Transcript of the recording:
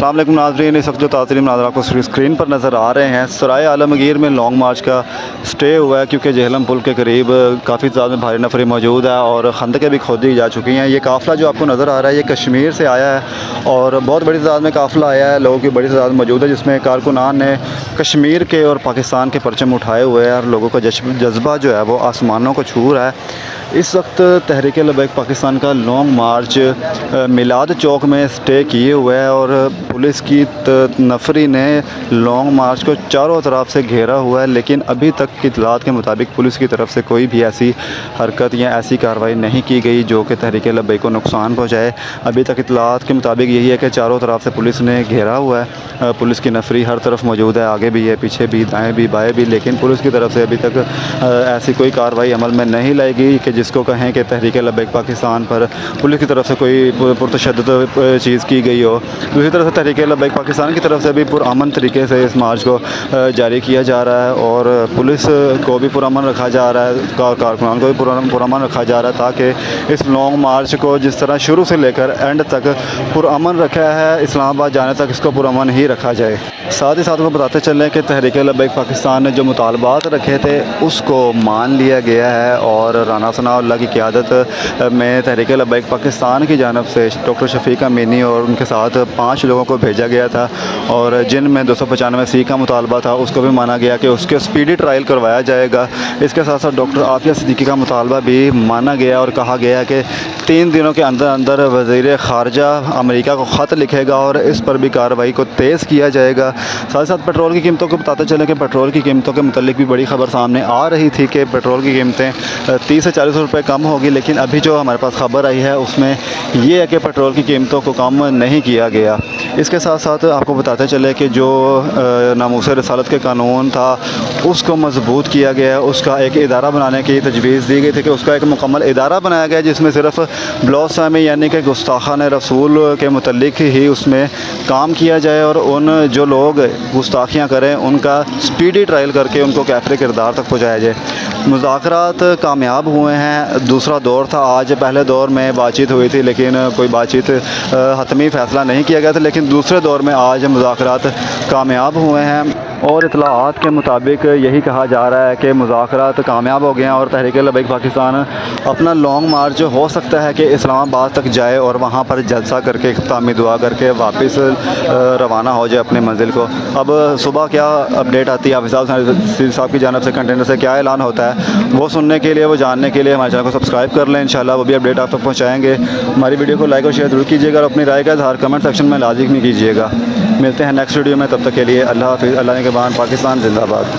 अस्सलाम वालेकुम नाज़रीन, इस वक्त जो ताज़रीन नाज़र आपको स्क्रीन पर नज़र आ रहे हैं, सराय आलमगीर में लॉन्ग मार्च का स्टे हुआ है क्योंकि जेहलम पुल के करीब काफ़ी ज़्यादा भारी नफरी मौजूद है और खंदकें भी खोदी जा चुकी हैं। ये काफ़िला जो आपको नज़र आ रहा है ये कश्मीर से आया है और बहुत बड़ी तादाद में काफ़िला आया है, लोगों की बड़ी तादाद मौजूद है, जिसमें कारकुनान ने कश्मीर के और पाकिस्तान के परचम उठाए हुए हैं और लोगों का जज्बा जो है वो आसमानों को छू रहा है। इस वक्त तहरीक लबैक पाकिस्तान का लॉन्ग मार्च मिलाद चौक में स्टे किए हुए है और पुलिस की नफरी ने लॉन्ग मार्च को चारों तरफ से घेरा हुआ है, लेकिन अभी तक की इतलात के मुताबिक पुलिस की तरफ से कोई भी ऐसी हरकत या ऐसी कार्रवाई नहीं की गई जो कि तहरीक लबैक को नुकसान पहुँचाए। अभी तक इतलात के मुताबिक यही है कि चारों तरफ से पुलिस ने घेरा हुआ है, पुलिस की नफरी हर तरफ मौजूद है, आगे भी है, पीछे भी, दाएँ भी, बाएँ भी, लेकिन पुलिस की तरफ से अभी तक ऐसी कोई कार्रवाई अमल में नहीं लाई गई कि जिसको कहें कि तहरीक लबैक पाकिस्तान पर पुलिस की तरफ से कोई पुरतशद्दुद चीज़ की गई हो। दूसरी तरफ से तहरीक लबैक पाकिस्तान की तरफ से भी पुरअमन तरीके से इस मार्च को जारी किया जा रहा है और पुलिस को भी पुरअमन रखा जा रहा है, कारकुनान को भी पुरअमन रखा जा रहा है ताकि इस लॉन्ग मार्च को जिस तरह शुरू से लेकर एंड तक पुरअमन रखा है, इस्लामाबाद जाने तक इसको पुरअमन ही रखा जाए। साथ ही साथ को बताते चलें कि तहरीक लबैक पाकिस्तान ने जो मुतालबात रखे थे उसको मान लिया गया है और राना सनाउल्लाह की क़यादत में तहरीक लबैक पाकिस्तान की जानब से डॉक्टर शफीक अमीनी और उनके साथ 5 लोगों को भेजा गया था और जिनमें 295C का मुतालबा था उसको भी माना गया कि उसके स्पीडी ट्रायल करवाया जाएगा। इसके साथ साथ डॉक्टर आफिया सिद्दीकी का मुतालबा भी माना गया और कहा गया कि 3 दिनों के अंदर अंदर वज़ीर ख़ारजा अमेरिका को ख़त लिखेगा और इस पर भी कार्रवाई को तेज़ किया जाएगा। साथ ही साथ पेट्रोल की कीमतों को बताते चलें कि पेट्रोल की कीमतों के मुतालिक भी बड़ी खबर सामने आ रही थी कि पेट्रोल की कीमतें 30 से 40 रुपये कम होगी, लेकिन अभी जो हमारे पास खबर आई है उसमें ये है कि पेट्रोल की कीमतों को कम नहीं किया गया। इसके साथ साथ आपको बताते चले कि जो नामूस रसालत के कानून था उसको मजबूत किया गया है, उसका एक इदारा बनाने की तजवीज़ दी गई थी कि उसका एक मुकम्मल इदारा बनाया गया जिसमें सिर्फ ब्लॉसामी यानी कि गुस्ताखान रसूल के मुतल्लिक ही उसमें काम किया जाए और उन जो लोग गुस्ताखियाँ करें उनका स्पीडी ट्रायल करके उनको कैफरे किरदार तक पहुँचाया जाए। मुज़ाकरात कामयाब हुए हैं, दूसरा दौर था आज, पहले दौर में बातचीत हुई थी लेकिन कोई बातचीत हतमी फ़ैसला नहीं किया गया था, लेकिन दूसरे दौर में आज मुज़ाकरात कामयाब हुए हैं और इतलाआत के मुताबिक यही कहा जा रहा है कि मुज़ाकरात कामयाब हो गए हैं और तहरीक लबैक पाकिस्तान अपना लॉन्ग मार्च हो सकता है कि इस्लामाबाद तक जाए और वहाँ पर जलसा करके इख्तितामी दुआ करके वापस रवाना हो जाए अपने मंजिल को। अब सुबह क्या अपडेट आती है हाफिज़ साहब की जानिब से, कंटेनर से क्या ऐलान होता है वो सुनने के लिए, वो जानने के लिए हमारे चैनल को सब्सक्राइब कर लें। इंशाल्लाह वो भी अपडेट आप तक पहुँचाएँगे। हमारी वीडियो को लाइक और शेयर जरूर कीजिएगा और अपनी राय का इज़हार कमेंट सेक्शन में लाजिमी कीजिएगा। मिलते हैं नेक्स्ट वीडियो में, तब तक के लिए अल्लाह हाफ़िज़। अल्लाह के बाद पाकिस्तान जिंदाबाद।